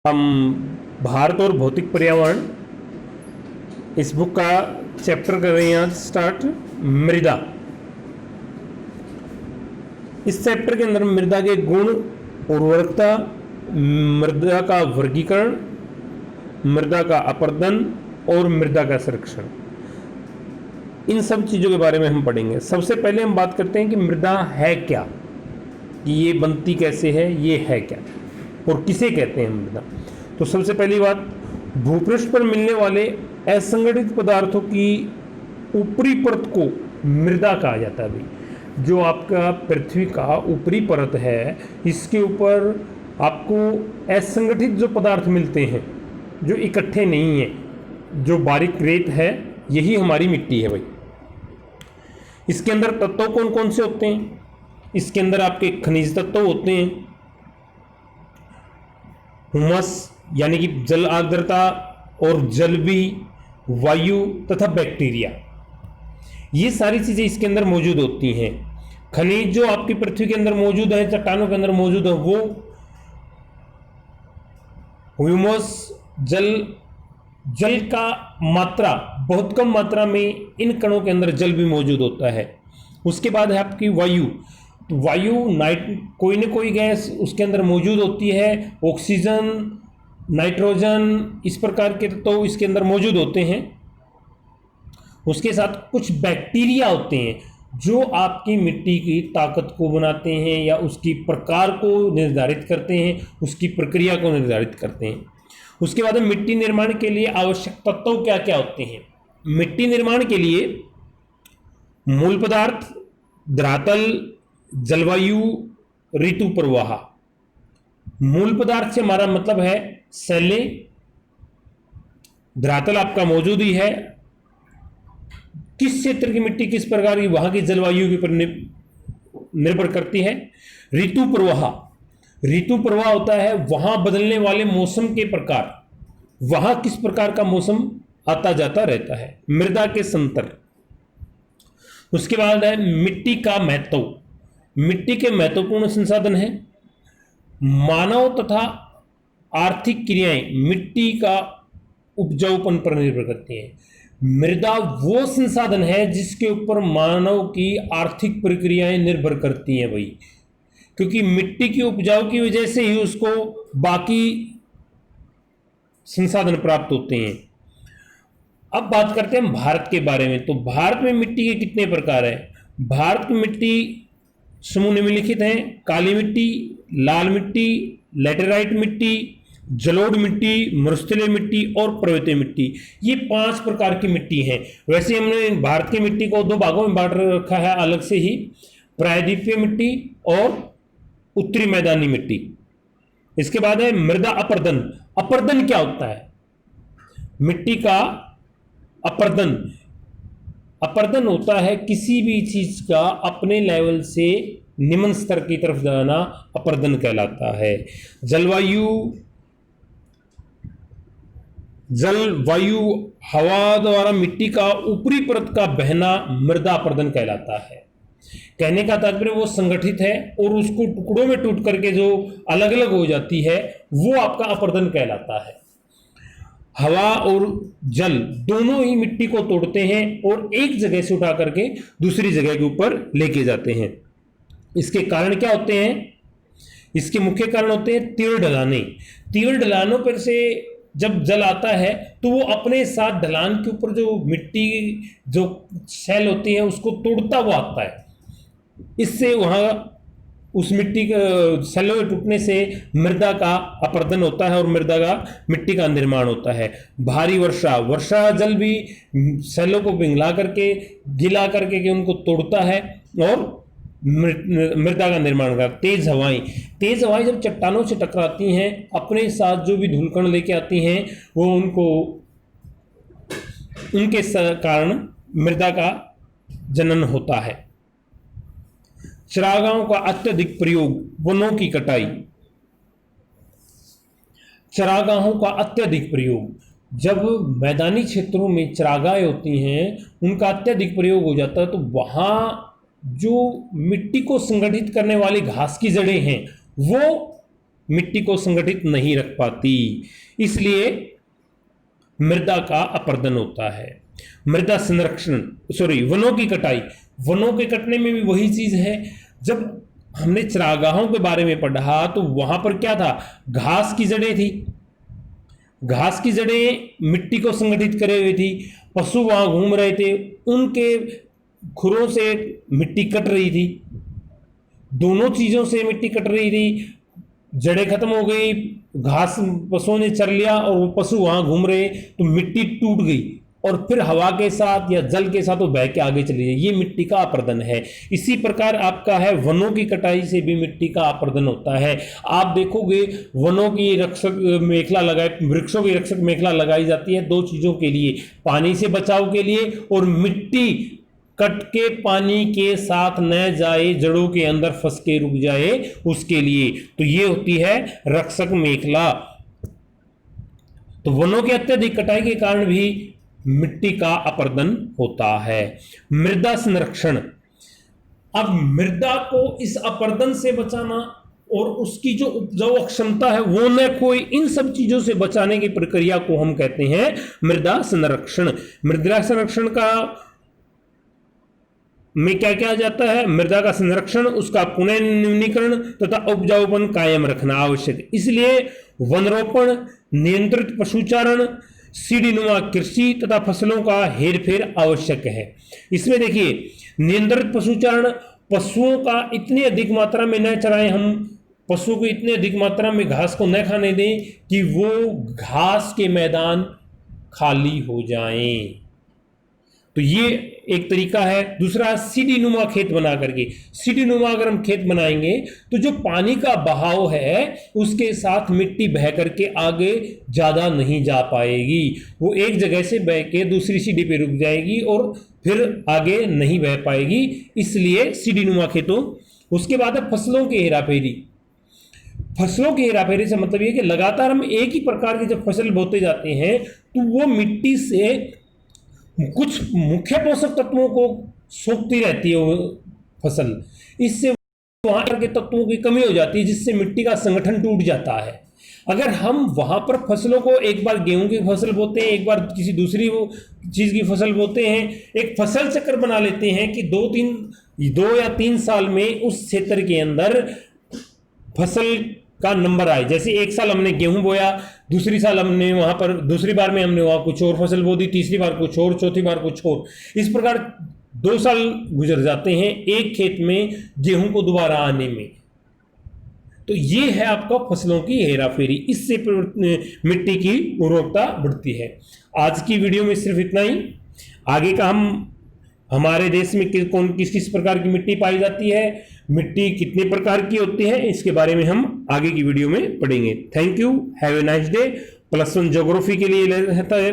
हम भारत और भौतिक पर्यावरण इस बुक का चैप्टर कर रहे हैं आज स्टार्ट मृदा। इस चैप्टर के अंदर मृदा के गुण, उर्वरकता, मृदा का वर्गीकरण, मृदा का अपरदन और मृदा का संरक्षण, इन सब चीज़ों के बारे में हम पढ़ेंगे। सबसे पहले हम बात करते हैं कि मृदा है क्या, कि ये बनती कैसे है, ये है क्या और किसे कहते हैं मृदा। तो सबसे पहली बात, भूपृष्ठ पर मिलने वाले असंगठित पदार्थों की ऊपरी परत को मृदा कहा जाता है। भाई, जो आपका पृथ्वी का ऊपरी परत है, इसके ऊपर आपको असंगठित जो पदार्थ मिलते हैं, जो इकट्ठे नहीं हैं, जो बारीक रेत है, यही हमारी मिट्टी है। भाई, इसके अंदर तत्व कौन कौन से होते हैं? इसके अंदर आपके खनिज तत्व होते हैं, हुमस यानी कि जल आर्द्रता और जल भी, वायु तथा बैक्टीरिया, ये सारी चीजें इसके अंदर मौजूद होती हैं। खनिज जो आपकी पृथ्वी के अंदर मौजूद है, चट्टानों के अंदर मौजूद है, वो ह्यूमस, जल का मात्रा बहुत कम मात्रा में इन कणों के अंदर जल भी मौजूद होता है। उसके बाद है आपकी वायु। तो वायु कोई न कोई गैस उसके अंदर मौजूद होती है, ऑक्सीजन, नाइट्रोजन, इस प्रकार के तो इसके अंदर मौजूद होते हैं। उसके साथ कुछ बैक्टीरिया होते हैं जो आपकी मिट्टी की ताकत को बनाते हैं या उसकी प्रकार को निर्धारित करते हैं, उसकी प्रक्रिया को निर्धारित करते हैं। उसके बाद मिट्टी निर्माण के लिए आवश्यक तत्व क्या क्या होते हैं? मिट्टी निर्माण के लिए मूल पदार्थ, धरातल, जलवायु, ऋतु प्रवाह। मूल पदार्थ से हमारा मतलब है सैले, धरातल आपका मौजूद ही है, किस क्षेत्र की मिट्टी किस प्रकार की, वहां की जलवायु के ऊपर निर्भर करती है। ऋतु प्रवाह, ऋतु प्रवाह होता है वहां बदलने वाले मौसम के प्रकार, वहां किस प्रकार का मौसम आता जाता रहता है। मृदा के संतर। उसके बाद है मिट्टी का महत्व। मिट्टी के महत्वपूर्ण संसाधन है। मानव तथा आर्थिक क्रियाएं मिट्टी का उपजाऊपन पर निर्भर करती हैं। मृदा वो संसाधन है जिसके ऊपर मानव की आर्थिक प्रक्रियाएं निर्भर करती हैं। भाई, क्योंकि मिट्टी की उपजाऊ की वजह से ही उसको बाकी संसाधन प्राप्त होते हैं। अब बात करते हैं भारत के बारे में। तो भारत में मिट्टी के कितने प्रकार है? भारत की मिट्टी समूह निम्नलिखित हैं: काली मिट्टी, लाल मिट्टी, लैटेराइट मिट्टी, जलोढ़ मिट्टी, मरुस्थलीय मिट्टी और पर्वतीय मिट्टी। ये 5 प्रकार की मिट्टी हैं। वैसे हमने भारत की मिट्टी को 2 भागों में बांट रखा है अलग से ही, प्रायद्वीपीय मिट्टी और उत्तरी मैदानी मिट्टी। इसके बाद है मृदा अपरदन। अपरदन क्या होता है? मिट्टी का अपरदन, अपरदन होता है किसी भी चीज का अपने लेवल से निम्न स्तर की तरफ जाना, अपरदन कहलाता है। जलवायु हवा द्वारा मिट्टी का ऊपरी परत का बहना मृदा अपरदन कहलाता है। कहने का तात्पर्य वो संगठित है और उसको टुकड़ों में टूट करके जो अलग अलग हो जाती है, वो आपका अपरदन कहलाता है। हवा और जल दोनों ही मिट्टी को तोड़ते हैं और एक जगह से उठा करके दूसरी जगह के ऊपर लेके जाते हैं। इसके कारण क्या होते हैं? इसके मुख्य कारण होते हैं तीव्र ढलाने। तीव्र ढलानों पर से जब जल आता है तो वो अपने साथ ढलान के ऊपर जो मिट्टी जो सेल होती है उसको तोड़ता हुआ आता है। इससे वहां उस मिट्टी के सेलों के टूटने से मृदा का अपरदन होता है और मृदा का मिट्टी का निर्माण होता है। भारी वर्षा जल भी सेलों को पिघला करके, गिला करके कि उनको तोड़ता है और मृदा का निर्माण करता है। तेज हवाएं जब चट्टानों से टकराती हैं, अपने साथ जो भी धूलकण लेके आती हैं, वो उनके कारण मृदा का जनन होता है। चरागाहों का अत्यधिक प्रयोग, वनों की कटाई। चरागाहों का अत्यधिक प्रयोग, जब मैदानी क्षेत्रों में चरागाहें होती हैं, उनका अत्यधिक प्रयोग हो जाता है तो वहां जो मिट्टी को संगठित करने वाली घास की जड़ें हैं वो मिट्टी को संगठित नहीं रख पाती, इसलिए मृदा का अपर्दन होता है। मृदा संरक्षण, वनों की कटाई। वनों के कटने में भी वही चीज है। जब हमने चरागाहों के बारे में पढ़ा तो वहां पर क्या था, घास की जड़ें थी, घास की जड़ें मिट्टी को संगठित करे हुई थी, पशु वहां घूम रहे थे, उनके खुरों से मिट्टी कट रही थी, दोनों चीजों से मिट्टी कट रही थी। जड़ें खत्म हो गई, घास पशुओं ने चर लिया और वो पशु वहां घूम रहे तो मिट्टी टूट गई और फिर हवा के साथ या जल के साथ वो बह के आगे चली जाए, ये मिट्टी का अपर्दन है। इसी प्रकार आपका है वनों की कटाई से भी मिट्टी का अपर्दन होता है। आप देखोगे वनों की रक्षक मेखला लगाए, वृक्षों की रक्षक मेखला लगाई जाती है दो चीजों के लिए, पानी से बचाव के लिए और मिट्टी कट के पानी के साथ न जाए, जड़ों के अंदर फंस के रुक जाए उसके लिए। तो ये होती है रक्षक मेखला। तो वनों की अत्यधिक कटाई के कारण भी मिट्टी का अपर्दन होता है। मृदा संरक्षण। अब मृदा को इस अपर्दन से बचाना और उसकी जो उपजाऊ क्षमता है वो न कोई, इन सब चीजों से बचाने की प्रक्रिया को हम कहते हैं मृदा संरक्षण। मृदा संरक्षण का में क्या क्या जाता है, मृदा का संरक्षण, उसका पुनर्नवीनीकरण तथा उपजाऊपन कायम रखना आवश्यक। इसलिए वनरोपण, नियंत्रित पशुचारण, सीढ़ीनुमा कृषि तथा फसलों का हेरफेर आवश्यक है। इसमें देखिए नियंत्रित पशुचारण, पशुओं का इतनी अधिक मात्रा में न चराएं, हम पशुओं को इतनी अधिक मात्रा में घास को न खाने दें कि वो घास के मैदान खाली हो जाएं, तो ये एक तरीका है। दूसरा सीढ़ी नुमा खेत बना करके, सीढ़ी नुमा अगर हम खेत बनाएंगे तो जो पानी का बहाव है उसके साथ मिट्टी बह करके आगे ज्यादा नहीं जा पाएगी, वो एक जगह से बह के दूसरी सीढ़ी पे रुक जाएगी और फिर आगे नहीं बह पाएगी, इसलिए सीढ़ी नुमा खेतों। उसके बाद है फसलों की हेराफेरी। फसलों की हेराफेरी से मतलब ये कि लगातार हम एक ही प्रकार की जब फसल बोते जाते हैं तो वो मिट्टी से कुछ मुख्य पोषक तत्वों को सोखती रहती है वो फसल, इससे वहां के तत्वों की कमी हो जाती है जिससे मिट्टी का संगठन टूट जाता है। अगर हम वहां पर फसलों को एक बार गेहूं की फसल बोते हैं, एक बार किसी दूसरी चीज की फसल बोते हैं, एक फसल चक्र बना लेते हैं कि 2 या 3 साल में उस क्षेत्र के अंदर फसल का नंबर आए। जैसे एक साल हमने गेहूं बोया, दूसरी साल हमने वहां पर, दूसरी बार में हमने वहां कुछ और फसल बो दी, तीसरी बार कुछ और, चौथी बार कुछ और, इस प्रकार 2 साल गुजर जाते हैं एक खेत में गेहूं को दोबारा आने में। तो ये है आपका फसलों की हेराफेरी, इससे मिट्टी की उर्वरकता बढ़ती है। आज की वीडियो में सिर्फ इतना ही। आगे का हम हमारे देश में किस किस प्रकार की मिट्टी पाई जाती है, मिट्टी कितने प्रकार की होती है, इसके बारे में हम आगे की वीडियो में पढ़ेंगे। Thank you, have a nice day. +1 geography के लिए रहता है।